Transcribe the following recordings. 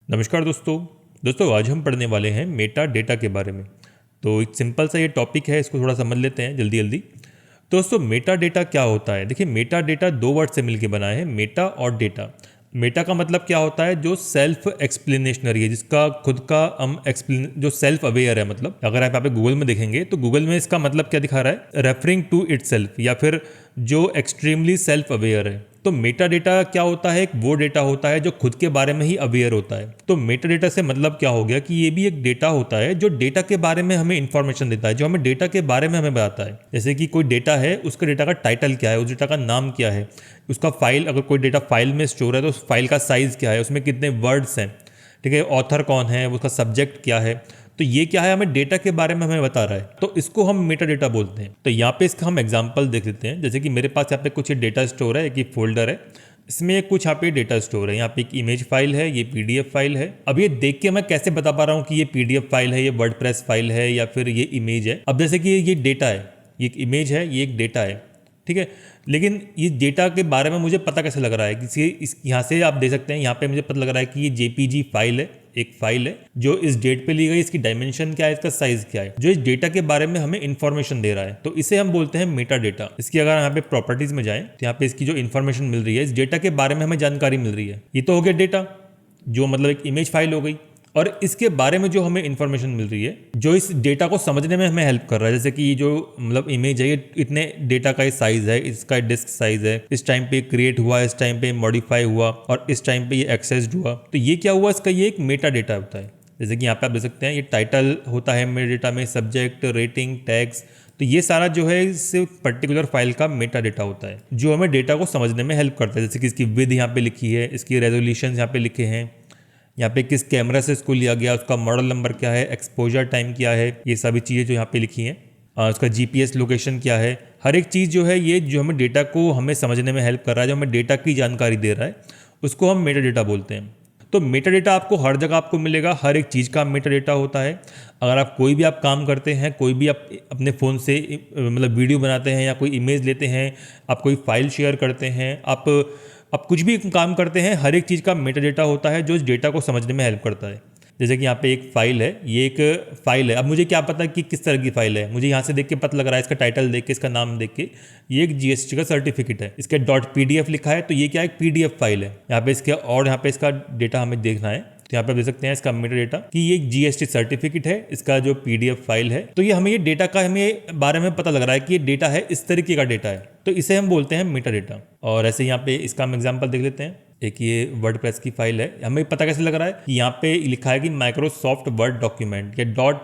नमस्कार दोस्तों आज हम पढ़ने वाले हैं मेटा डेटा के बारे में। तो एक सिंपल सा ये टॉपिक है, इसको थोड़ा समझ लेते हैं जल्दी जल्दी। तो दोस्तों मेटा डेटा क्या होता है? देखिए, मेटा डेटा दो वर्ड से मिलकर बना है, मेटा और डेटा। मेटा का मतलब क्या होता है? जो सेल्फ एक्सप्लेनेशनरी है, जिसका खुद का जो सेल्फ अवेयर है। मतलब अगर आप यहाँ पे गूगल में देखेंगे तो गूगल में इसका मतलब क्या दिखा रहा है? रेफरिंग टू इटसेल्फ, या फिर जो एक्सट्रीमली सेल्फ अवेयर है। तो मेटा डेटा क्या होता है? एक वो डेटा होता है जो खुद के बारे में ही अवेयर होता है। तो मेटा डेटा से मतलब क्या हो गया कि ये भी एक डेटा होता है जो डेटा के बारे में हमें इंफॉर्मेशन देता है, जो हमें डेटा के बारे में हमें बताता है। जैसे कि कोई डेटा है, उसका डेटा का टाइटल क्या है, उस डेटा का नाम क्या है, उसका फाइल, अगर कोई डेटा फाइल में स्टोर है तो उस फाइल का साइज क्या है, उसमें कितने वर्ड्स हैं, ठीक है, ऑथर कौन है, उसका सब्जेक्ट क्या है। तो ये क्या है? हमें डेटा के बारे में हमें बता रहा है, तो इसको हम मेटा डेटा बोलते हैं। तो यहाँ पे इसका हम एग्जांपल देख लेते हैं। जैसे कि मेरे पास यहाँ पे कुछ डेटा स्टोर है, एक फोल्डर है, इसमें कुछ यहाँ पे डेटा स्टोर है। यहाँ पे एक इमेज फाइल है, ये पीडीएफ फाइल है। अब ये देख के मैं कैसे बता पा रहा हूँ कि ये पीडीएफ फाइल है, ये वर्डप्रेस फाइल है, या फिर ये इमेज है? अब जैसे कि ये डेटा है, ये एक इमेज है, ये एक डेटा है, ठीक है। लेकिन ये डेटा के बारे में मुझे पता कैसे लग रहा है? इस यहाँ से आप देख सकते हैं, यहाँ पे मुझे पता लग रहा है कि ये जेपीजी फाइल है, एक फाइल है जो इस डेट पे ली गई, इसकी डायमेंशन क्या है, इसका साइज क्या है, जो इस डेटा के बारे में हमें इंफॉर्मेशन दे रहा है। तो इसे हम बोलते हैं मेटा डेटा। इसकी अगर यहाँ पे प्रॉपर्टीज में जाएं तो यहाँ पे इसकी जो इन्फॉर्मेशन मिल रही है, इस डेटा के बारे में हमें जानकारी मिल रही है। ये तो हो गया डेटा, जो मतलब एक इमेज फाइल हो गई। और इसके बारे में जो हमें इंफॉर्मेशन मिल रही है, जो इस डेटा को समझने में हमें हेल्प कर रहा है। जैसे कि ये जो मतलब इमेज है, ये इतने डेटा का साइज है, इसका डिस्क साइज है, इस टाइम पे क्रिएट हुआ, इस टाइम पे मॉडिफाई हुआ, और इस टाइम पे ये एक्सेस्ड हुआ। तो ये क्या हुआ? इसका ये एक मेटा डेटा होता है। जैसे कि यहाँ पे आप देख सकते हैं, ये टाइटल होता है मेटा डेटा में, सब्जेक्ट, रेटिंग, टैग्स। तो ये सारा जो है इस पर्टिकुलर फाइल का मेटा डेटा होता है, जो हमें डेटा को समझने में हेल्प करता है। जैसे कि इसकी विड्थ यहाँ पे लिखी है, इसकी रेजोल्यूशन यहाँ पे लिखे हैं, यहाँ पे किस कैमरा से इसको लिया गया, उसका मॉडल नंबर क्या है, एक्सपोजर टाइम क्या है, ये सभी चीज़ें जो यहाँ पे लिखी हैं। उसका जीपीएस लोकेशन क्या है, हर एक चीज़ जो है, ये जो हमें डेटा को हमें समझने में हेल्प कर रहा है, जो हमें डेटा की जानकारी दे रहा है, उसको हम मेटा डेटा बोलते हैं। तो मेटा डेटा आपको हर जगह आपको मिलेगा, हर एक चीज़ का मेटा डेटा होता है। अगर आप कोई भी आप काम करते हैं, कोई भी आप अपने फ़ोन से मतलब वीडियो बनाते हैं, या कोई इमेज लेते हैं, आप कोई फाइल शेयर करते हैं, आप कुछ भी काम करते हैं, हर एक चीज़ का मेटा डेटा होता है जो इस डेटा को समझने में हेल्प करता है। जैसे कि यहाँ पे एक फाइल है, ये एक फाइल है। अब मुझे क्या पता कि किस तरह की फाइल है? मुझे यहाँ से देख के पता लग रहा है, इसका टाइटल देख के, इसका नाम देख के, ये एक जीएसटी का सर्टिफिकेट है, इसके .pdf लिखा है, तो ये क्या है? एक पीडीएफ फाइल है। यहाँ पे इसके और यहाँ पे इसका डेटा हमें देखना है, तो यहाँ पे देख सकते हैं इसका मेटा डेटा कि ये एक जीएसटी सर्टिफिकेट है, इसका जो पीडीएफ फाइल है। तो ये हमें ये डेटा का हमें बारे में पता लग रहा है कि ये डेटा है, इस तरीके का डेटा है, तो इसे हम बोलते हैं मेटा डेटा। और ऐसे यहाँ पे इसका हम एग्जांपल देख लेते हैं। एक ये वर्डप्रेस की फाइल है, हमें पता कैसे लग रहा है कि यहाँ पे लिखा है कि माइक्रोसॉफ्ट वर्ड डॉक्यूमेंट या .doxt,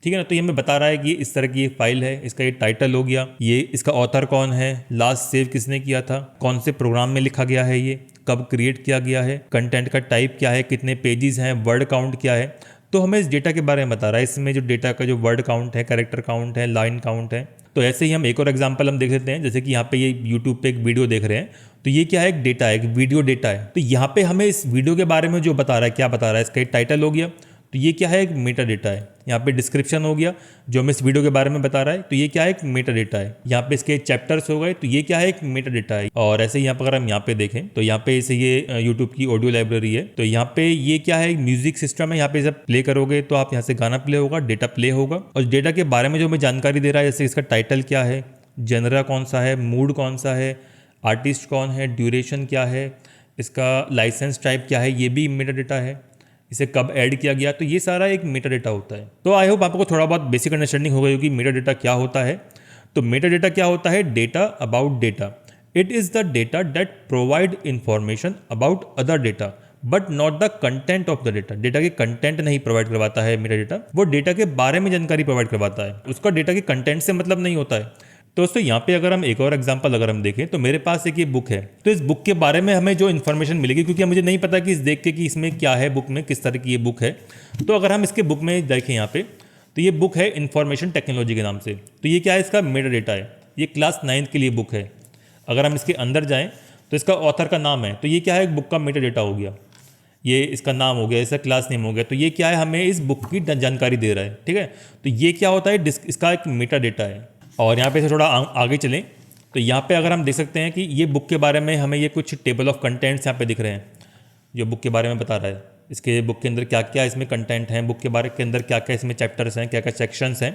ठीक है ना। तो ये हमें बता रहा है कि इस तरह की ये फाइल है, इसका ये टाइटल हो गया, ये इसका ऑथर कौन है, लास्ट सेव किसने किया था, कौन से प्रोग्राम में लिखा गया है, ये कब क्रिएट किया गया है, कंटेंट का टाइप क्या है, कितने पेजेस हैं, वर्ड काउंट क्या है। तो हमें इस डेटा के बारे में बता रहा है। इसमें जो डेटा का जो वर्ड काउंट है, कैरेक्टर काउंट है, लाइन काउंट है। तो ऐसे ही हम एक और एग्जांपल हम देख लेते हैं। जैसे कि यहाँ पे ये यूट्यूब पे एक वीडियो देख रहे हैं, तो ये क्या है? एक डेटा है, एक वीडियो डेटा है। तो यहाँ पे हमें इस वीडियो के बारे में जो बता रहा है, क्या बता रहा है? इसका एक टाइटल हो गया, तो ये क्या है? एक मेटा डेटा है। यहाँ पे डिस्क्रिप्शन हो गया, जो हमें इस वीडियो के बारे में बता रहा है, तो ये क्या है? एक मेटा डेटा है। यहाँ पे इसके चैप्टर्स हो गए, तो ये क्या है? एक मेटा डेटा है। और ऐसे यहाँ पर अगर हम यहाँ पे देखें, तो यहाँ पे इसे ये यूट्यूब की ऑडियो लाइब्रेरी है, तो यहाँ पे ये क्या है? म्यूजिक सिस्टम है। यहाँ पे जब प्ले करोगे तो आप यहाँ से गाना प्ले होगा, डेटा प्ले होगा, और डेटा के बारे में जो हमें जानकारी दे रहा है, जैसे इसका टाइटल क्या है, जनरा कौन सा है, मूड कौन सा है, आर्टिस्ट कौन है, ड्यूरेशन क्या है, इसका लाइसेंस टाइप क्या है, ये भी मेटा डेटा है, इसे कब ऐड किया गया। तो ये सारा एक मेटा डेटा होता है। तो आई होप आपको थोड़ा बहुत बेसिक अंडरस्टैंडिंग हो गई होगी मेटा डेटा क्या होता है। तो मेटा डेटा क्या होता है? Data about data. It is the data that provide information about other data but not the content of the data. Data के कंटेंट नहीं प्रोवाइड करवाता है मेटा डेटा, वो डेटा के बारे में जानकारी प्रोवाइड करवाता है, उसका डेटा के कंटेंट से मतलब नहीं होता है। तो दोस्तों यहाँ पे अगर हम एक और एग्जांपल अगर हम देखें, तो मेरे पास एक ये बुक है, तो इस बुक के बारे में हमें जो इन्फॉर्मेशन मिलेगी, क्योंकि मुझे नहीं पता कि इस देख के कि इसमें क्या है, बुक में किस तरह की ये बुक है। तो अगर हम इसके बुक में देखें यहाँ पे, तो ये बुक है इंफॉर्मेशन टेक्नोलॉजी के नाम से। तो ये क्या है? इसका मेटा डेटा है, ये क्लास 9th के लिए बुक है। अगर हम इसके अंदर जाएँ तो इसका ऑथर का नाम है, तो ये क्या है? एक बुक का मेटा डेटा हो गया, ये इसका नाम हो गया, इसका क्लास नेम हो गया। तो ये क्या है? हमें इस बुक की जानकारी दे रहा है, ठीक है। तो ये क्या होता है? इसका एक मेटा डेटा है। और यहाँ पे से थोड़ा आगे चलें, तो यहाँ पे अगर हम देख सकते हैं कि ये बुक के बारे में हमें ये कुछ टेबल ऑफ कंटेंट्स यहाँ पे दिख रहे हैं, जो बुक के बारे में बता रहा है। इसके बुक के अंदर क्या क्या इसमें कंटेंट है, बुक के बारे के अंदर क्या क्या इसमें चैप्टर्स हैं, क्या क्या सेक्शंस हैं।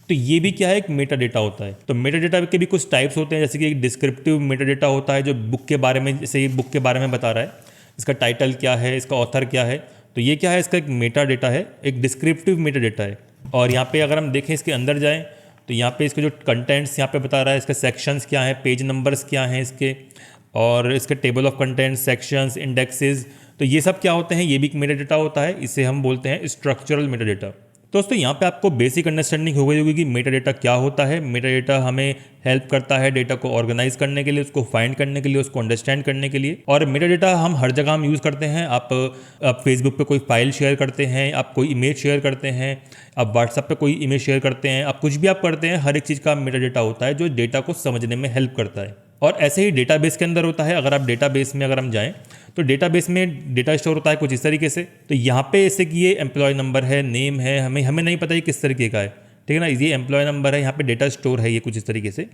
तो ये भी क्या है, एक मेटा डेटा होता है। तो मेटा डेटा के भी कुछ टाइप्स होते हैं, जैसे कि एक डिस्क्रिप्टिव मेटा डेटा होता है जो बुक के बारे में, जैसे ये बुक के बारे में बता रहा है, इसका टाइटल क्या है, इसका ऑथर क्या है। तो ये क्या है, इसका एक मेटा डेटा है, एक डिस्क्रिप्टिव मेटा डेटा है। और यहाँ पे अगर हम देखें इसके अंदर जाएँ तो यहाँ पे इसके जो कंटेंट्स यहाँ पे बता रहा है, इसके सेक्शंस क्या हैं, पेज नंबर्स क्या हैं इसके, और इसके table of content, sections, indexes. तो ये सब क्या होते हैं, ये भी एक मेटा डेटा होता है। इसे हम बोलते हैं स्ट्रक्चरल मेटा डेटा। दोस्तों यहाँ पे आपको बेसिक अंडरस्टैंडिंग हो गई होगी कि मेटा डेटा क्या होता है। मेटा डेटा हमें हेल्प करता है डेटा को ऑर्गेनाइज करने के लिए, उसको फाइंड करने के लिए, उसको अंडरस्टैंड करने के लिए। और मेटा डेटा हम हर जगह हम यूज़ करते हैं। आप फेसबुक पे कोई फाइल शेयर करते हैं, आप कोई इमेज शेयर करते हैं, आप व्हाट्सएप पे कोई इमेज शेयर करते हैं, आप कुछ भी आप करते हैं, हर एक चीज़ का मेटा डेटा होता है जो डेटा को समझने में हेल्प करता है। और ऐसे ही डेटाबेस के अंदर होता है। अगर आप डेटाबेस में अगर हम जाएं तो डेटाबेस में डेटा स्टोर होता है कुछ इस तरीके से। तो यहाँ पे ऐसे कि ये एम्प्लॉय नंबर है, नेम है, हमें नहीं पता ये किस तरीके का है, ठीक है ना। ये एम्प्लॉय नंबर है, यहाँ पे डेटा स्टोर है ये कुछ इस तरीके से।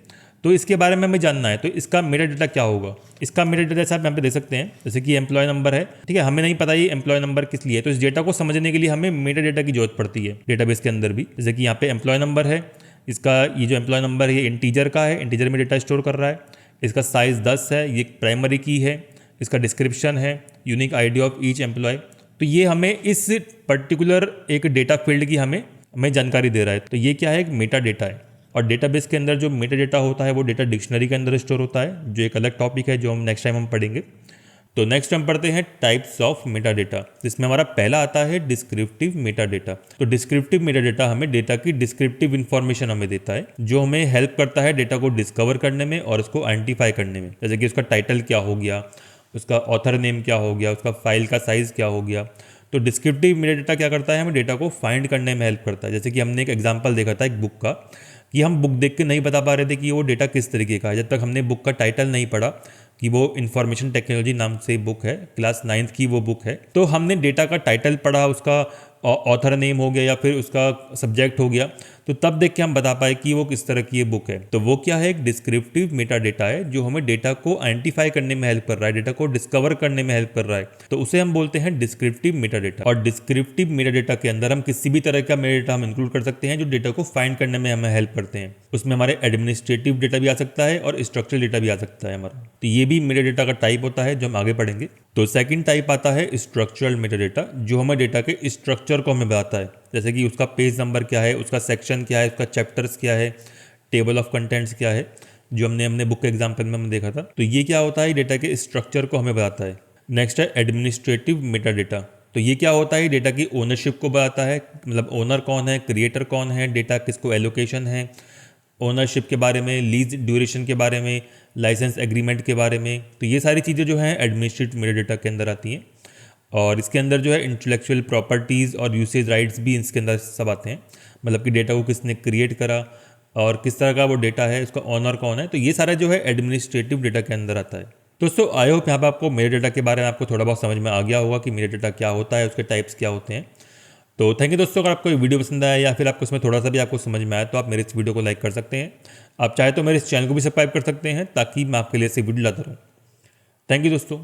तो इसके बारे में हमें जानना है, तो इसका मेटा डेटा क्या होगा। इसका मेटा डेटा जैसे आप यहाँ पे देख सकते हैं, जैसे कि एम्प्लॉय नंबर है, ठीक है, हमें नहीं पता ये एम्प्लॉय नंबर किस लिए है। तो इस डेटा को समझने के लिए हमें मेटा डेटा की जरूरत पड़ती है डेटाबेस के अंदर भी। जैसे कि यहाँ पे एम्प्लॉय नंबर है, इसका ये जो एम्प्लॉय नंबर है ये इंटीजर का है, इंटीजर में डेटा स्टोर कर रहा है। इसका साइज़ 10 है, ये प्राइमरी की है। इसका डिस्क्रिप्शन है, unique ID of each employ. तो ये हमें इस पर्टिकुलर एक डेटा फील्ड की हमें जानकारी दे रहा है। तो ये क्या है, एक मेटा डेटा है। और डेटाबेस के अंदर जो मेटा डेटा होता है वो डेटा डिक्शनरी के अंदर स्टोर होता है, जो एक अलग टॉपिक है जो हम नेक्स्ट टाइम हम पढ़ेंगे। तो नेक्स्ट हम पढ़ते हैं टाइप्स ऑफ मेटा डेटा, जिसमें हमारा पहला आता है डिस्क्रिप्टिव मेटा डेटा। तो डिस्क्रिप्टिव मेटा डेटा हमें डेटा की डिस्क्रिप्टिव इन्फॉर्मेशन हमें देता है, जो हमें हेल्प करता है डेटा को डिस्कवर करने में और उसको आइडेंटिफाई करने में। जैसे कि उसका टाइटल क्या हो गया, उसका ऑथर नेम क्या हो गया, उसका फाइल का साइज़ क्या हो गया। तो डिस्क्रिप्टिव मेटा डेटा क्या करता है, हमें डेटा को फाइंड करने में हेल्प करता है। जैसे कि हमने एक एग्जांपल देखा था एक बुक का, कि हम बुक देख के नहीं बता पा रहे थे कि वो डेटा किस तरीके का है, जब तक हमने बुक का टाइटल नहीं पढ़ा कि वो इंफॉर्मेशन टेक्नोलॉजी नाम से बुक है, क्लास 9th की वो बुक है। तो हमने डेटा का टाइटल पढ़ा, उसका ऑथर नेम हो गया या फिर उसका सब्जेक्ट हो गया, तो तब देख के हम बता पाए कि वो किस तरह की ये बुक है। तो वो क्या है, एक डिस्क्रिप्टिव मेटा डेटा है जो हमें डेटा को आइडेंटिफाई करने में हेल्प कर रहा है, डेटा को डिस्कवर करने में हेल्प कर रहा है। तो उसे हम बोलते हैं डिस्क्रिप्टिव मेटा डेटा। और डिस्क्रिप्टिव मेटा डेटा के अंदर हम किसी भी तरह का मेटा डेटा हम इंक्लूड कर सकते हैं जो डेटा को फाइंड करने में हमें हेल्प करते हैं। उसमें हमारे एडमिनिस्ट्रेटिव डेटा भी आ सकता है और स्ट्रक्चरल डेटा भी आ सकता है हमारा। तो ये भी मेटा डेटा का टाइप होता है जो हम आगे पढ़ेंगे। तो सेकंड टाइप आता है स्ट्रक्चरल मेटा डेटा, जो हमें डेटा के स्ट्रक्चर को हमें बताता है। जैसे कि उसका पेज नंबर क्या है, उसका सेक्शन क्या है, उसका चैप्टर्स क्या है, टेबल ऑफ कंटेंट्स क्या है, जो हमने बुक के एग्जाम्पल में हमने देखा था। तो ये क्या होता है, डेटा के स्ट्रक्चर को हमें बताता है। नेक्स्ट है एडमिनिस्ट्रेटिव मेटा डेटा। तो ये क्या होता है, डेटा की ओनरशिप को बताता है, मतलब ओनर कौन है, क्रिएटर कौन है, डेटा किसको एलोकेशन है, ओनरशिप के बारे में, लीज ड्यूरेशन के बारे में, लाइसेंस एग्रीमेंट के बारे में। तो ये सारी चीज़ें जो हैं एडमिनिस्ट्रेटिव मेटा डेटा के अंदर आती हैं। और इसके अंदर जो है इंटेलेक्चुअल प्रॉपर्टीज़ और यूसेज राइट्स भी इसके अंदर सब आते हैं, मतलब कि डेटा को किसने क्रिएट करा और किस तरह का वो डेटा है, उसका ऑनर कौन है। तो ये सारा जो है एडमिनिस्ट्रेटिव डेटा के अंदर आता है। दोस्तों आई होप यहाँ पर आपको मेटा डेटा के बारे में आपको थोड़ा बहुत समझ में आ गया होगा कि मेटा डेटा क्या होता है, उसके टाइप्स क्या होते हैं। तो थैंक यू दोस्तों। अगर आपको ये वीडियो पसंद आया या फिर आपको इसमें थोड़ा सा भी आपको समझ में आया तो आप मेरे इस वीडियो को लाइक कर सकते हैं। आप चाहे तो मेरे इस चैनल को भी सब्सक्राइब कर सकते हैं ताकि मैं आपके लिए ऐसे वीडियो लाता रहूँ। थैंक यू दोस्तों।